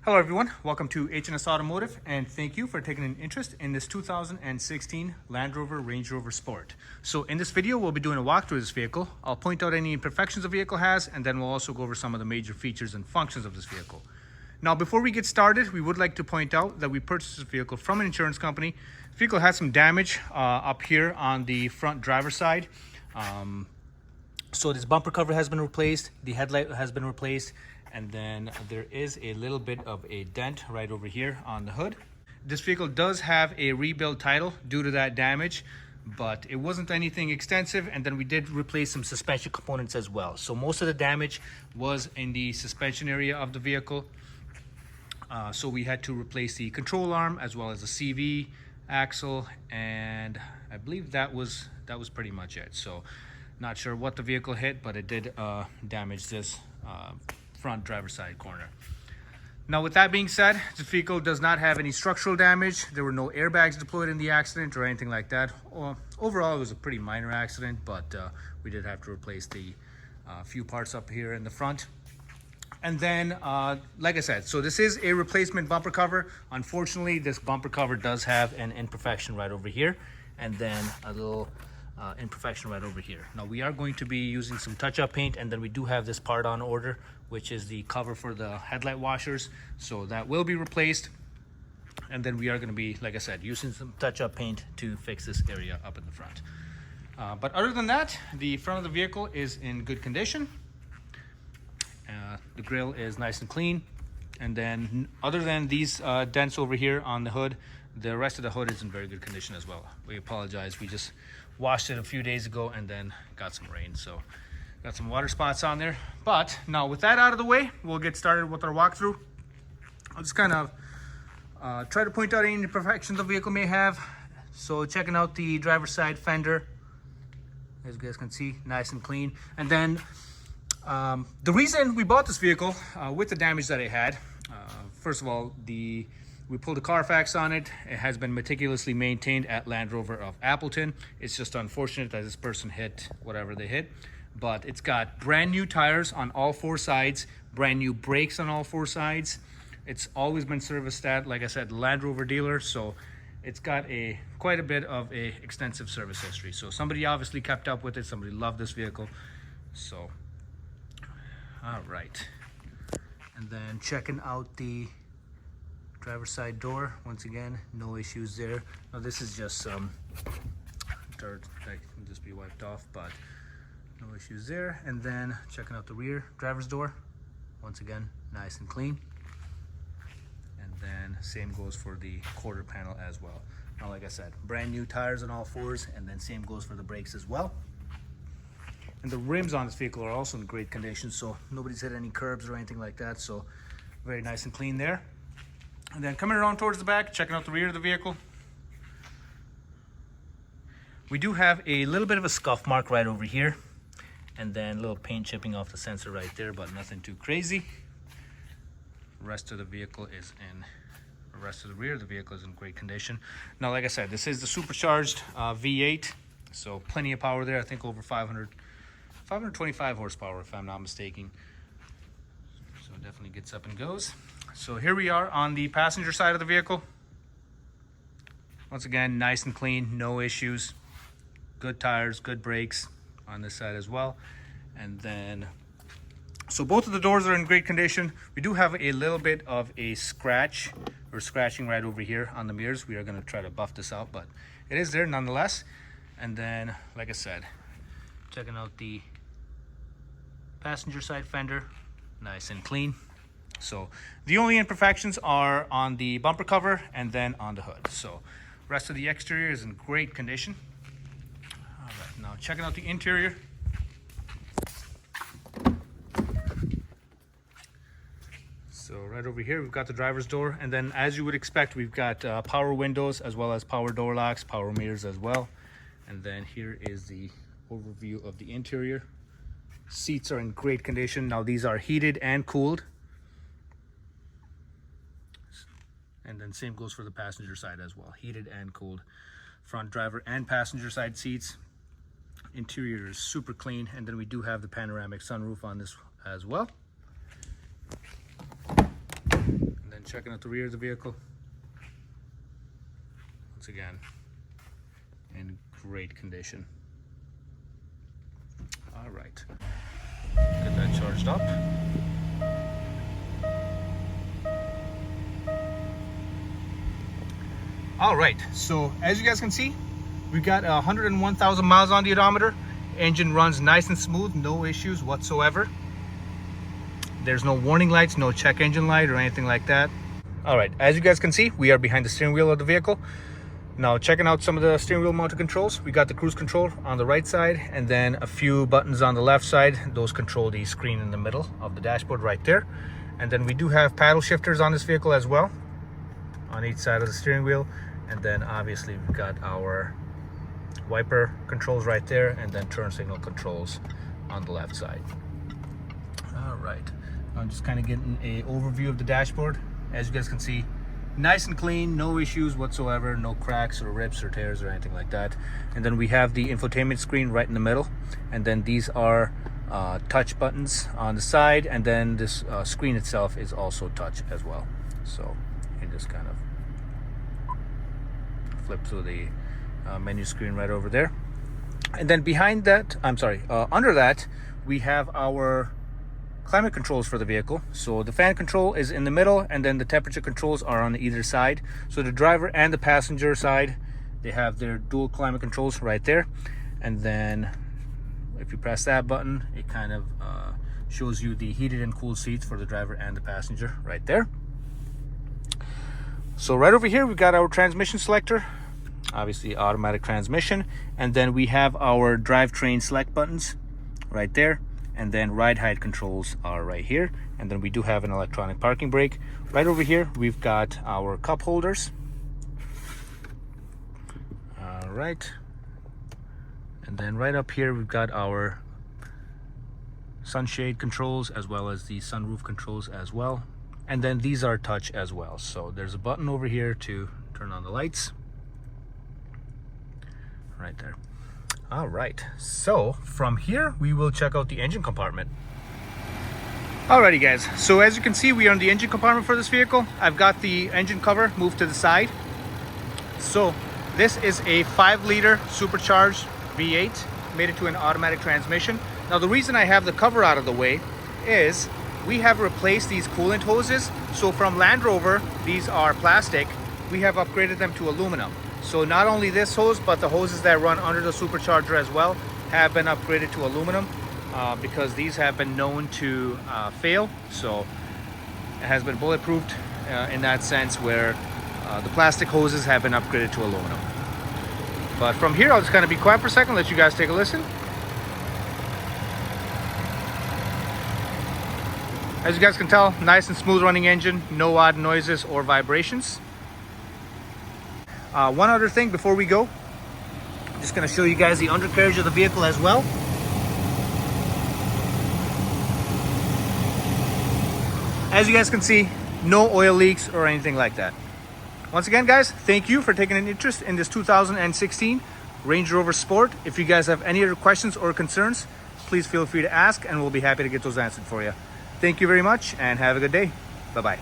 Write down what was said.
Hello everyone, welcome to H&S Automotive, and thank you for taking an interest in this 2016 Land Rover Range Rover Sport. So in this video, we'll be doing a walkthrough of this vehicle. I'll point out any imperfections the vehicle has, and then we'll also go over some of the major features and functions of this vehicle. Now, before we get started, we would like to point out that we purchased this vehicle from an insurance company. The vehicle had some damage up here on the front driver's side. So this bumper cover has been replaced, the headlight has been replaced, and then there is a little bit of a dent right over here on the hood. This vehicle does have a rebuild title due to that damage, but it wasn't anything extensive, and then we did replace some suspension components as well. So most of the damage was in the suspension area of the vehicle. So we had to replace the control arm as well as the CV axle, and I believe that was pretty much it. So not sure what the vehicle hit, but it did damage this front driver's side corner. Now, with that being said, the vehicle does not have any structural damage. There were no airbags deployed in the accident or anything like that. Overall, it was a pretty minor accident, but we did have to replace the few parts up here in the front. And then, like I said, so this is a replacement bumper cover. Unfortunately, this bumper cover does have an imperfection right over here, and then a little imperfection right over here. Now, we are going to be using some touch-up paint, and then we do have this part on order, which is the cover for the headlight washers. So that will be replaced, and then we are going to be, like I said, using some touch-up paint to fix this area up in the front. But other than that, the front of the vehicle is in good condition. The grille is nice and clean, and then other than these dents over here on the hood, the rest of the hood is in very good condition as well. We apologize, we just washed it a few days ago and then got some rain, so got some water spots on there. But now, with that out of the way, we'll get started with our walkthrough. I'll just kind of try to point out any imperfections the vehicle may have. So checking out the driver's side fender, as you guys can see, nice and clean. And then the reason we bought this vehicle with the damage that it had, first of all, we pulled a Carfax on it. It has been meticulously maintained at Land Rover of Appleton. It's just unfortunate that this person hit whatever they hit. But it's got brand new tires on all four sides, brand new brakes on all four sides. It's always been serviced at, like I said, Land Rover dealer. So it's got quite a bit of a extensive service history. So somebody obviously kept up with it. Somebody loved this vehicle. So, all right. And then checking out the driver's side door, once again, no issues there. Now, this is just some dirt that can just be wiped off, but no issues there. And then checking out the rear driver's door, once again, nice and clean. And then same goes for the quarter panel as well. Now, like I said, brand new tires on all fours, and then same goes for the brakes as well. And the rims on this vehicle are also in great condition, so nobody's hit any curbs or anything like that, so very nice and clean there. And then coming around towards the back, checking out the rear of the vehicle, we do have a little bit of a scuff mark right over here, and then a little paint chipping off the sensor right there, but nothing too crazy. The rest of the vehicle is in, the rest of the rear of the vehicle is in great condition. Now, like I said, this is the Supercharged V8, so plenty of power there. I think over 525 horsepower, if I'm not mistaken. So it definitely gets up and goes. So here we are on the passenger side of the vehicle. Once again, nice and clean, no issues. Good tires, good brakes on this side as well. And then, so both of the doors are in great condition. We do have a little bit of a scratch or scratching right over here on the mirrors. We are going to try to buff this out, but it is there nonetheless. And then, like I said, checking out the passenger side fender, nice and clean. So the only imperfections are on the bumper cover and then on the hood. So rest of the exterior is in great condition. All right, now checking out the interior. So right over here, we've got the driver's door. And then, as you would expect, we've got power windows as well as power door locks, power mirrors as well. And then here is the overview of the interior. Seats are in great condition. Now, these are heated and cooled. And then same goes for the passenger side as well, heated and cooled. Front driver and passenger side seats. Interior is super clean, and then we do have the panoramic sunroof on this as well. And then checking out the rear of the vehicle. Once again, in great condition. All right, get that charged up. All right, so as you guys can see, we've got 101,000 miles on the odometer. Engine runs nice and smooth, no issues whatsoever. There's no warning lights, no check engine light or anything like that. All right, as you guys can see, we are behind the steering wheel of the vehicle. Now checking out some of the steering wheel mounted controls. We got the cruise control on the right side and then a few buttons on the left side. Those control the screen in the middle of the dashboard right there. And then we do have paddle shifters on this vehicle as well on each side of the steering wheel. And then obviously we've got our wiper controls right there and then turn signal controls on the left side. All right, I'm just kind of getting an overview of the dashboard. As you guys can see, nice and clean, no issues whatsoever, no cracks or rips or tears or anything like that. And then we have the infotainment screen right in the middle, and then these are touch buttons on the side, and then this screen itself is also touch as well. So you just kind of flip through the menu screen right over there. And then behind that, under that, we have our climate controls for the vehicle. So the fan control is in the middle, and then the temperature controls are on either side. So the driver and the passenger side, they have their dual climate controls right there. And then if you press that button, it kind of shows you the heated and cooled seats for the driver and the passenger right there. So right over here, we've got our transmission selector, obviously automatic transmission, and then we have our drivetrain select buttons right there, and then ride height controls are right here, and then we do have an electronic parking brake. Right over here, we've got our cup holders. All right, and then right up here, we've got our sunshade controls as well as the sunroof controls as well. And then these are touch as well. So there's a button over here to turn on the lights. Right there. All right, so from here, we will check out the engine compartment. Alrighty guys, so as you can see, we are in the engine compartment for this vehicle. I've got the engine cover moved to the side. So this is a 5-liter supercharged V8, made it to an automatic transmission. Now the reason I have the cover out of the way is we have replaced these coolant hoses. So from Land Rover, these are plastic. We have upgraded them to aluminum. So not only this hose, but the hoses that run under the supercharger as well have been upgraded to aluminum because these have been known to fail. So it has been bulletproofed in that sense, where the plastic hoses have been upgraded to aluminum. But from here, I'll just kind of be quiet for a second, let you guys take a listen. As you guys can tell, nice and smooth running engine, no odd noises or vibrations. One other thing before we go, I'm just going to show you guys the undercarriage of the vehicle as well. As you guys can see, no oil leaks or anything like that. Once again, guys, thank you for taking an interest in this 2016 Range Rover Sport. If you guys have any other questions or concerns, please feel free to ask and we'll be happy to get those answered for you. Thank you very much and have a good day. Bye-bye.